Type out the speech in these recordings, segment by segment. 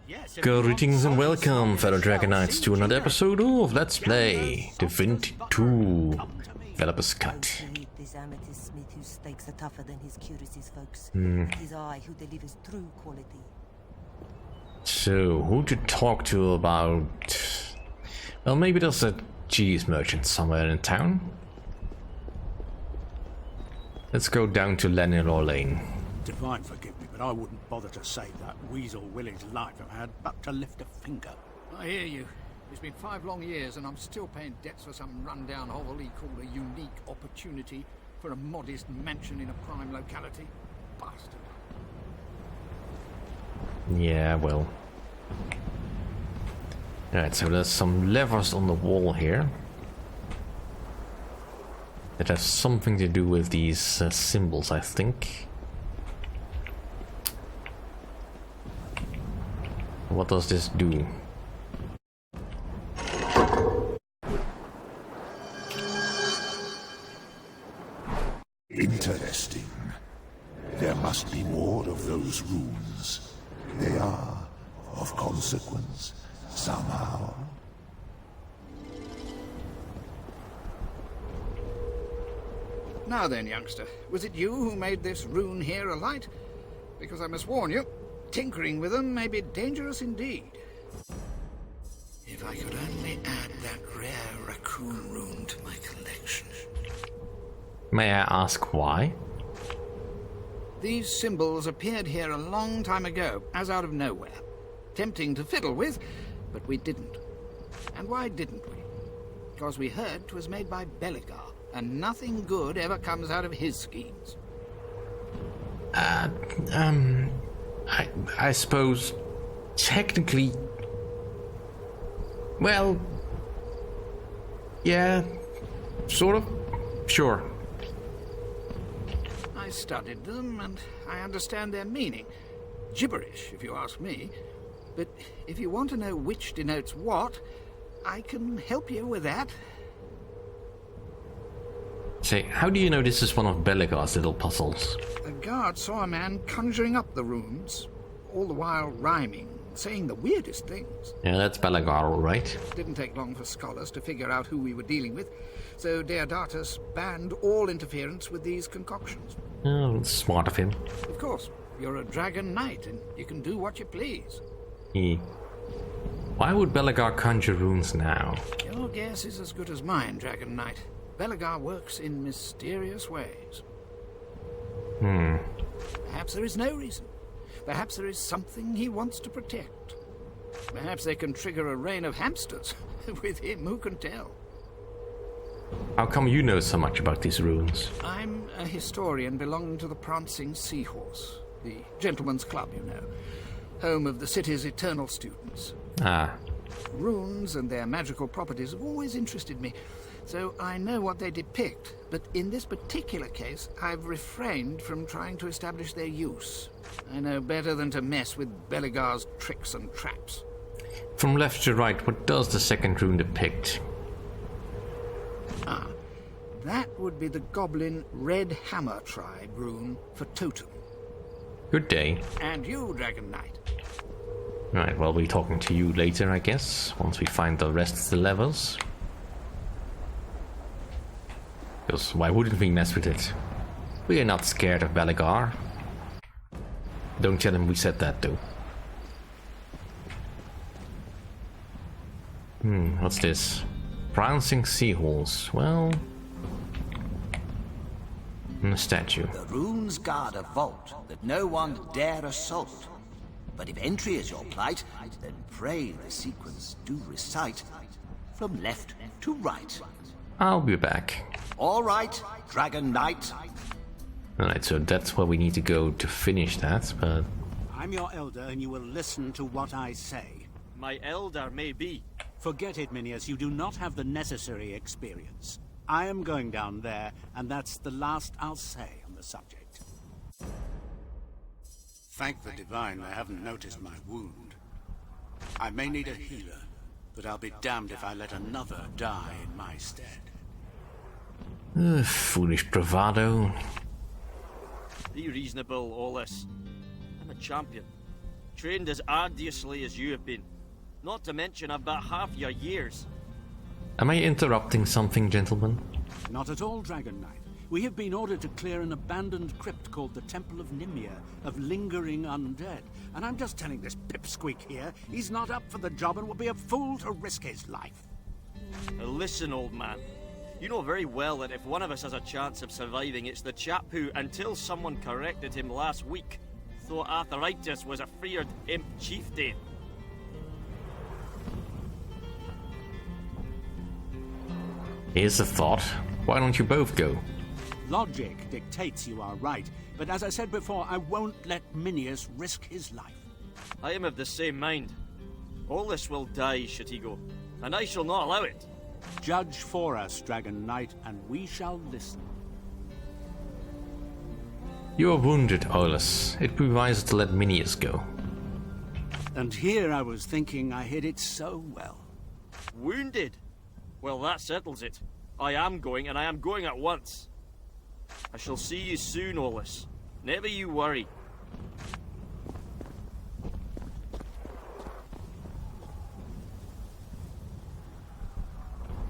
Yes, Greetings and welcome, fellow Dragon Knights, to another episode of Let's Play Divinity 2 Developer's Cut. This amethyst smith whose stakes are tougher than his curious folks. It is I who delivers true quality. So, who to talk to about... Well, maybe there's a cheese merchant somewhere in town. Let's go down to Lanilor Lane. Divine forgive me, but I wouldn't bother to save that weasel Willie's life if I had but to lift a finger. I hear you. It's been 5 long years and I'm still paying debts for some rundown hovel he called a unique opportunity for a modest mansion in a prime locality. Bastard. Yeah, well. Alright, so there's some levers on the wall here that have something to do with these symbols, I think. What does this do? Interesting. There must be more of those runes. They are of consequence, somehow. Now then, youngster, was it you who made this rune here a light? Because I must warn you, tinkering with them may be dangerous indeed. If I could only add that rare raccoon rune to my collection. May I ask why? These symbols appeared here a long time ago, as out of nowhere. Tempting to fiddle with, but we didn't. And why didn't we? Because we heard 'twas made by Belegar, and nothing good ever comes out of his schemes. I suppose technically, well, yeah, sort of, sure. I studied them, and I understand their meaning. Gibberish, if you ask me. But if you want to know which denotes what, I can help you with that. Say, how do you know this is one of Belegar's little puzzles? A guard saw a man conjuring up the runes, all the while rhyming, saying the weirdest things. Yeah, that's Belegar, all right. Didn't take long for scholars to figure out who we were dealing with, so Deodatus banned all interference with these concoctions. Oh, smart of him. Of course, you're a dragon knight, and you can do what you please. Why would Belegar conjure runes now? Your guess is as good as mine, Dragon Knight. Belegar works in mysterious ways. Perhaps there is no reason. Perhaps there is something he wants to protect. Perhaps they can trigger a reign of hamsters. With him, who can tell? How come you know so much about these runes? I'm a historian belonging to the Prancing Seahorse, the gentleman's club, you know, home of the city's eternal students. Ah. Runes and their magical properties have always interested me, so I know what they depict, but in this particular case, I've refrained from trying to establish their use. I know better than to mess with Belegar's tricks and traps. From left to right, what does the second rune depict? Ah, that would be the Goblin Red Hammer tribe rune for totem. Good day. And you, Dragon Knight. Right, well, we'll be talking to you later, I guess, once we find the rest of the levels. Because why wouldn't we mess with it? We are not scared of Belegar. Don't tell him we said that, though. What's this? Prancing Seahorse. Well... a statue. The runes guard a vault that no one dare assault. But if entry is your plight, then pray the sequence do recite from left to right. I'll be back. All right, Dragon Knight. Alright, so that's where we need to go to finish that, but... I'm your elder, and you will listen to what I say. My elder may be. Forget it, Minius. You do not have the necessary experience. I am going down there, and that's the last I'll say on the subject. Thank the Divine they haven't noticed my wound. I may need a healer, but I'll be damned if I let another die in my stead. Foolish bravado. Be reasonable, Ollis. I'm a champion. Trained as arduously as you have been. Not to mention about half your years. Am I interrupting something, gentlemen? Not at all, Dragon Knight. We have been ordered to clear an abandoned crypt called the Temple of Nimia, of lingering undead. And I'm just telling this pipsqueak here, he's not up for the job and will be a fool to risk his life. Now listen, old man. You know very well that if one of us has a chance of surviving, it's the chap who, until someone corrected him last week, thought arthritis was a feared imp chieftain. Here's a thought. Why don't you both go? Logic dictates you are right, but as I said before, I won't let Minius risk his life. I am of the same mind. Ollis will die should he go, and I shall not allow it. Judge for us, Dragon Knight, and we shall listen. You are wounded, Ollis. It would be wiser to let Minius go. And here I was thinking I hid it so well. Wounded? Well, that settles it. I am going, and I am going at once. I shall see you soon, Ollis. Never you worry.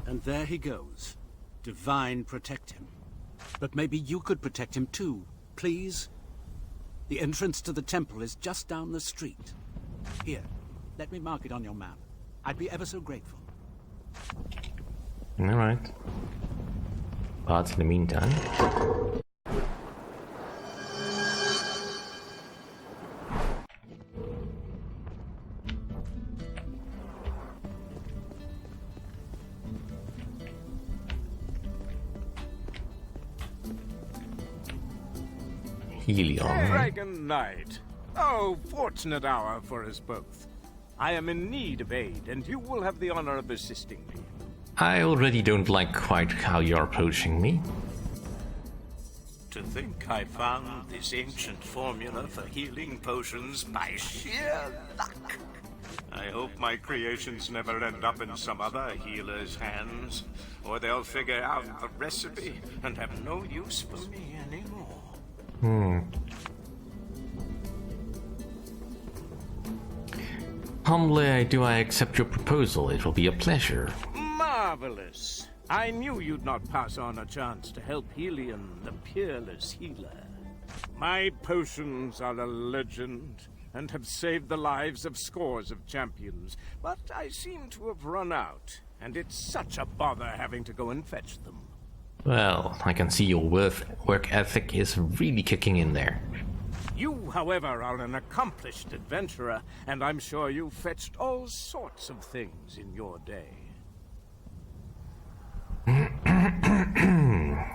And there he goes. Divine protect him. But maybe you could protect him too, please? The entrance to the temple is just down the street. Here, let me mark it on your map. I'd be ever so grateful. Alright. But in the meantime... Helion. Dragon Knight. Oh, fortunate hour for us both. I am in need of aid, and you will have the honor of assisting me. I already don't like quite how you're approaching me. To think I found this ancient formula for healing potions by sheer luck. I hope my creations never end up in some other healer's hands, or they'll figure out the recipe and have no use for me anymore. Humbly do I accept your proposal. It will be a pleasure. Marvelous. I knew you'd not pass on a chance to help Helion, the peerless healer. My potions are a legend and have saved the lives of scores of champions, but I seem to have run out, and it's such a bother having to go and fetch them. Well, I can see your work ethic is really kicking in there. You, however, are an accomplished adventurer, and I'm sure you've fetched all sorts of things in your day.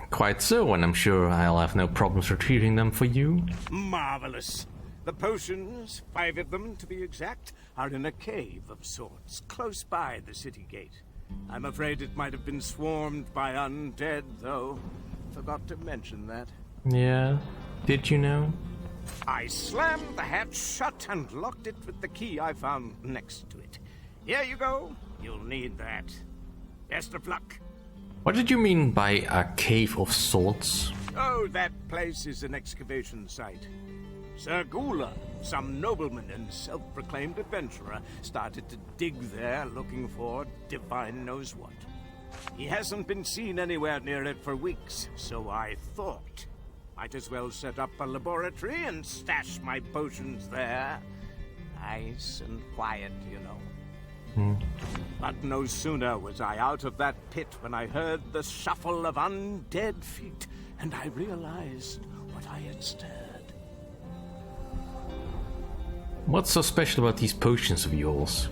Quite so, and I'm sure I'll have no problems retrieving them for you. Marvelous. The potions, 5 of them to be exact, are in a cave of sorts, close by the city gate. I'm afraid it might have been swarmed by undead, though. Forgot to mention that. Yeah, did you know? I slammed the hatch shut and locked it with the key I found next to it. Here you go. You'll need that. Best of luck. What did you mean by a cave of sorts? Oh, that place is an excavation site. Sir Gula, some nobleman and self-proclaimed adventurer, started to dig there looking for divine knows what. He hasn't been seen anywhere near it for weeks, so I thought might as well set up a laboratory and stash my potions there. Nice and quiet, you know. But no sooner was I out of that pit when I heard the shuffle of undead feet, and I realized what I had stirred. What's so special about these potions of yours?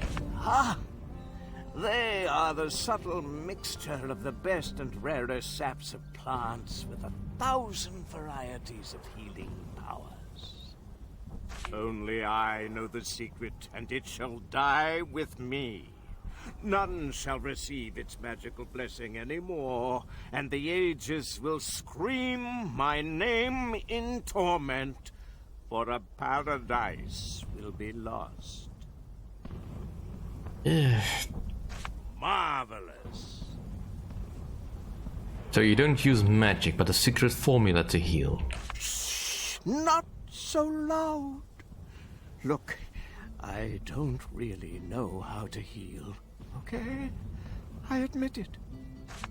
They are the subtle mixture of the best and rarest saps of plants with 1,000 varieties of healing powers. Only I know the secret, and it shall die with me. None shall receive its magical blessing anymore, and the ages will scream my name in torment, for a paradise will be lost. Marvelous. So you don't use magic, but a secret formula to heal. Shh, not so loud. Look, I don't really know how to heal, okay? I admit it.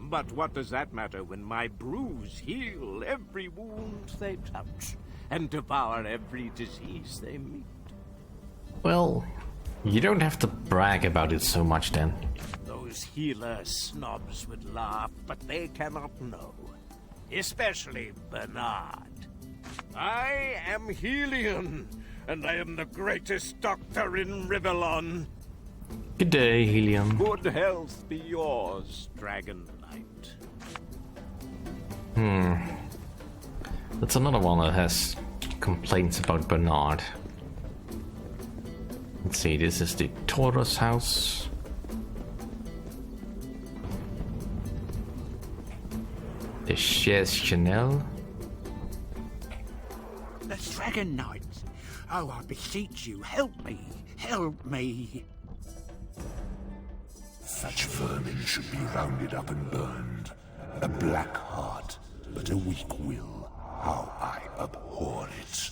But what does that matter when my brews heal every wound they touch and devour every disease they meet? Well, you don't have to brag about it so much then. Those healer snobs would laugh, but they cannot know. Especially Bernard. I am Helion, and I am the greatest doctor in Rivellon. Good day, Helion. Good health be yours, Dragon Knight. That's another one that has complaints about Bernard. Let's see, this is the Taurus house. The Chaise Chanel. The Dragon Knight. Oh, I beseech you, help me. Help me. Such vermin should be rounded up and burned. A black heart, but a weak will. How I abhor it.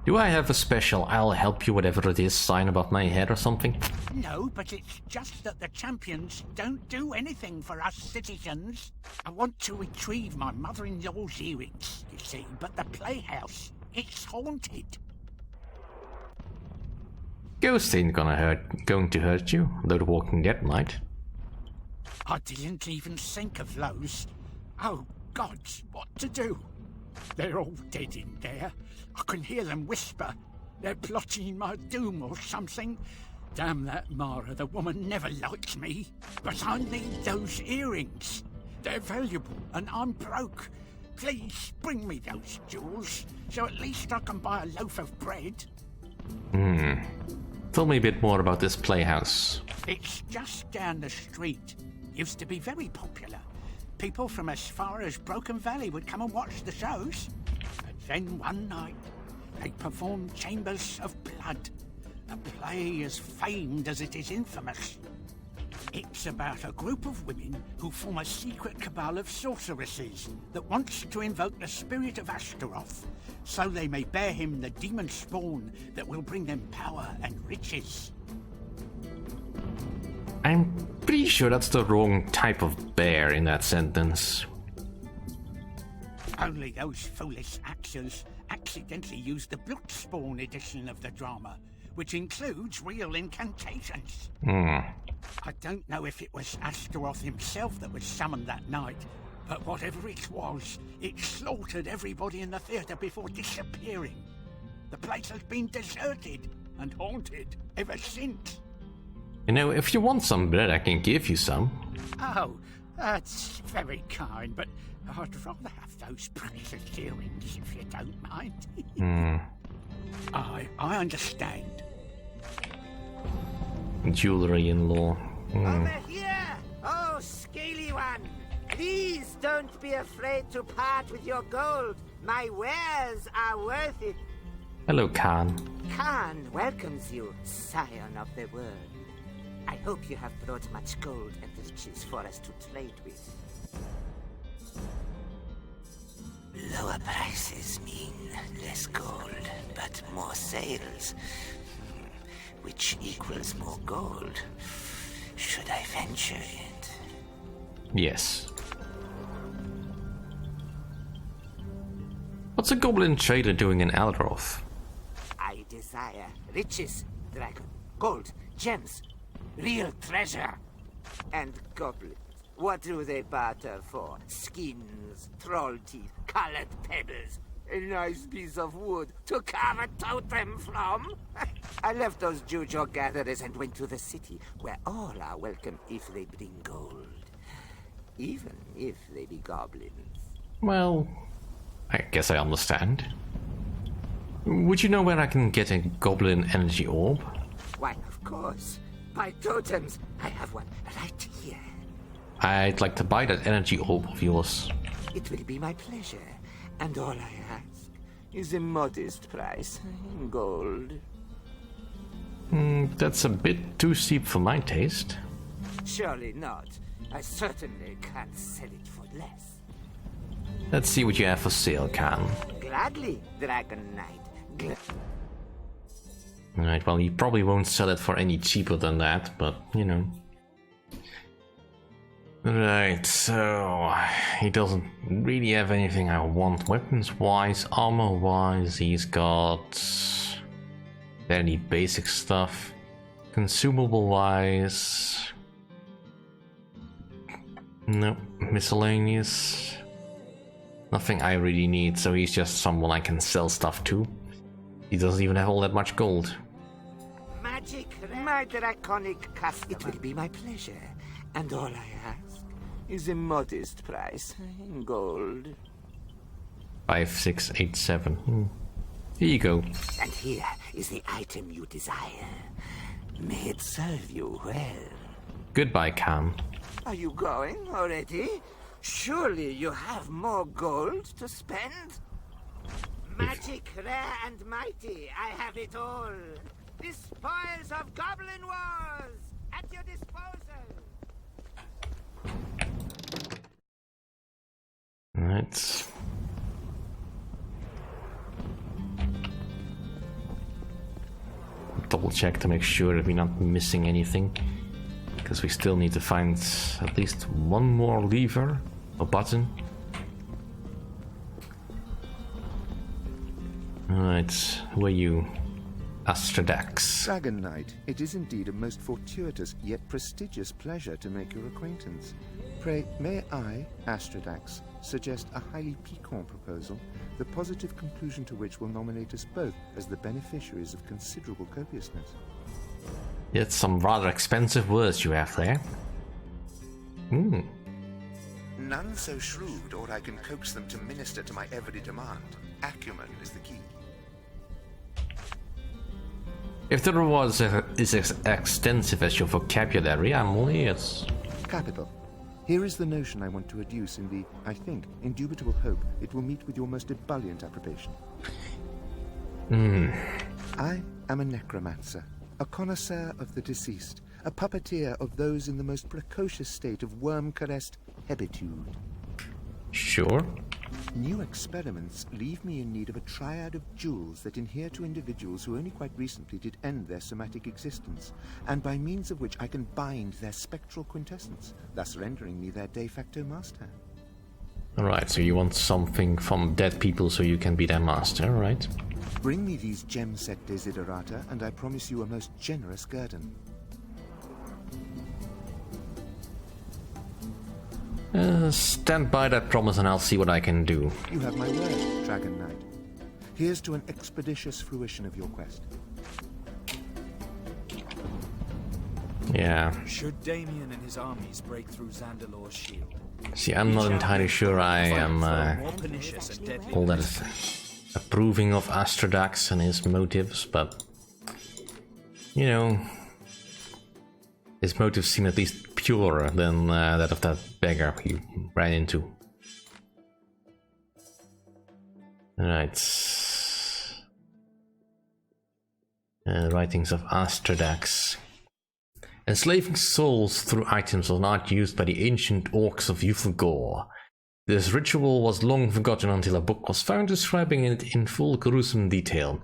Do I have a special "I'll help you whatever it is" sign above my head or something? No, but it's just that the champions don't do anything for us citizens. I want to retrieve my mother-in-law's earrings, you see, but the playhouse, it's haunted. Ghost ain't going to hurt you, though the Walking Dead might. I didn't even think of those. Oh, gods, what to do? They're all dead in there. I can hear them whisper. They're plotting my doom or something. Damn that Mara, the woman never liked me. But I need those earrings. They're valuable, and I'm broke. Please bring me those jewels, so at least I can buy a loaf of bread. Tell me a bit more about this playhouse. It's just down the street. Used to be very popular. People from as far as Broken Valley would come and watch the shows. And then one night, they performed Chambers of Blood, a play as famed as it is infamous. It's about a group of women who form a secret cabal of sorceresses that wants to invoke the spirit of Astaroth, so they may bear him the demon spawn that will bring them power and riches. I'm pretty sure that's the wrong type of bear in that sentence. Only those foolish actors accidentally used the Bloodspawn edition of the drama, which includes real incantations. I don't know if it was Astaroth himself that was summoned that night, but whatever it was, it slaughtered everybody in the theatre before disappearing. The place has been deserted and haunted ever since. You know, if you want some bread, I can give you some. Oh, that's very kind, but I'd rather have those precious earrings, if you don't mind. I understand. Jewelry in law. Over here! Oh, scaly one! Please don't be afraid to part with your gold. My wares are worth it. Hello, Khan. Khan welcomes you, scion of the world. I hope you have brought much gold and riches for us to trade with. Lower prices mean less gold, but more sales, which equals more gold. Should I venture it? Yes. What's a goblin trader doing in Aldroth? I desire riches, dragon, gold, gems, real treasure. And goblins, what do they barter for? Skins, troll teeth, colored pebbles, a nice piece of wood to carve a totem from? I left those Jujo gatherers and went to the city, where all are welcome if they bring gold. Even if they be goblins. Well, I guess I understand. Would you know where I can get a goblin energy orb? Why, of course. By totems, I have one right here. I'd like to buy that energy orb of yours. It will be my pleasure, and all I ask is a modest price in gold. That's a bit too steep for my taste. Surely not. I certainly can't sell it for less. Let's see what you have for sale, Khan. Gladly, Dragon Knight. Alright, well, you probably won't sell it for any cheaper than that, but, you know. Right, so he doesn't really have anything I want weapons-wise. Armor-wise, he's got fairly basic stuff. Consumable-wise, no. Miscellaneous, nothing I really need, so he's just someone I can sell stuff to. He doesn't even have all that much gold. Magic, my draconic customer. It will be my pleasure, and all I ask is a modest price in gold. 5687. Here you go. And here is the item you desire. May it serve you well. Goodbye, Khan. Are you going already? Surely you have more gold to spend? Magic, rare and mighty, I have it all. The spoils of Goblin Wars at your disposal. Right. Double check to make sure that we're not missing anything, because we still need to find at least one more lever or button. Alright, who are you? Astridax. Dragon Knight, it is indeed a most fortuitous yet prestigious pleasure to make your acquaintance. Pray, may I, Astridax, suggest a highly piquant proposal, the positive conclusion to which will nominate us both as the beneficiaries of considerable copiousness. It's some rather expensive words you have there. None so shrewd, or I can coax them to minister to my every demand. Acumen is the key. If the reward is as extensive as your vocabulary, I'm all ears. Capital. Here is the notion I want to adduce in the, I think, indubitable hope it will meet with your most ebullient approbation. I am a necromancer, a connoisseur of the deceased, a puppeteer of those in the most precocious state of worm-caressed hebitude. Sure. New experiments leave me in need of a triad of jewels that inhere to individuals who only quite recently did end their somatic existence, and by means of which I can bind their spectral quintessence, thus rendering me their de facto master. Alright, so you want something from dead people so you can be their master, right? Bring me these gem-set desiderata, and I promise you a most generous guerdon. Stand by that promise and I'll see what I can do. You have my word, Dragon Knight. Here's to an expeditious fruition of your quest. Yeah. Should Damien and his armies break through Zandalor's shield? See, I'm not entirely sure I am all that approving of Astridax and his motives, but you know, his motives seem at least purer than that of that beggar he ran into. Right. Writings of Astridax. Enslaving souls through items was not used by the ancient orcs of Yulfgor. This ritual was long forgotten until a book was found describing it in full gruesome detail.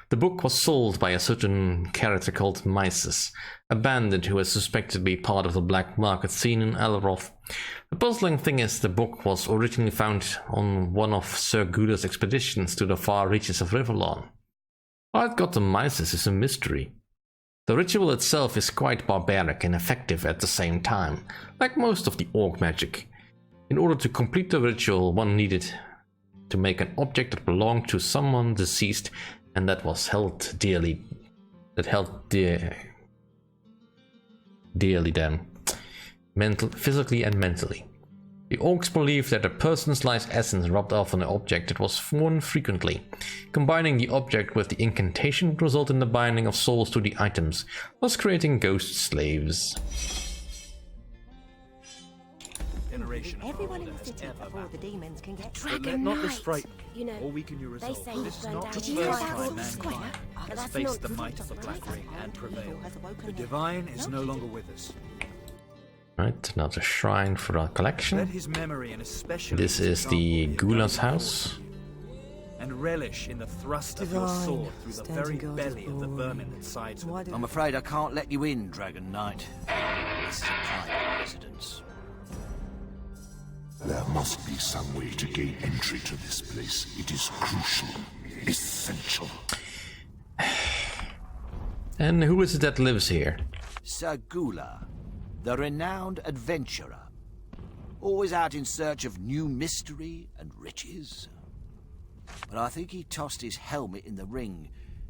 The book was sold by a certain character called Mysis, a bandit who was suspected to be part of the black market scene in Elroth. The puzzling thing is the book was originally found on one of Sir Gula's expeditions to the far reaches of Rivellon. How it got to Mysis is a mystery. The ritual itself is quite barbaric and effective at the same time, like most of the orc magic. In order to complete the ritual, one needed to make an object that belonged to someone deceased and that was held dearly. Dearly them, physically and mentally. The orcs believed that a person's life essence rubbed off on an object that was worn frequently. Combining the object with the incantation would result in the binding of souls to the items, thus creating ghost slaves. Everyone in the city before the demons can get Dragon Knight. Not this frightening. You know, or weaken your resolve. say This is not the Did you first know time about mankind has that's faced not the the might of the surprise. Black Ring and prevailed. Evil has awoken The him. divine is no longer with us. Right, another shrine for our Let collection. his memory and especially This is the Gula's house. and relish in the thrust of your Divine, sword through the very standing guard belly is of the boring. vermin that sides with Why it. do- I'm afraid I can't let you in, Dragon Knight. This is a private residence. There must be some way to gain entry to this place. It is crucial, essential. And who is it that lives here? Sir Gula, the renowned adventurer. Always out in search of new mystery and riches. But I think he tossed his helmet in the ring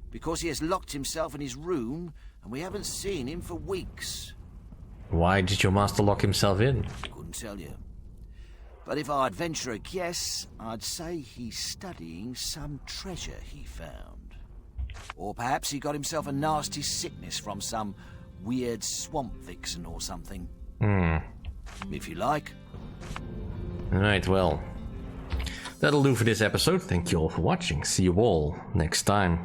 because he has locked himself in his room and we haven't seen him for weeks. Why did your master lock himself in? Couldn't tell you. But if I'd venture a guess, I'd say he's studying some treasure he found. Or perhaps he got himself a nasty sickness from some weird swamp vixen or something. If you like. Alright, well. That'll do for this episode. Thank you all for watching. See you all next time.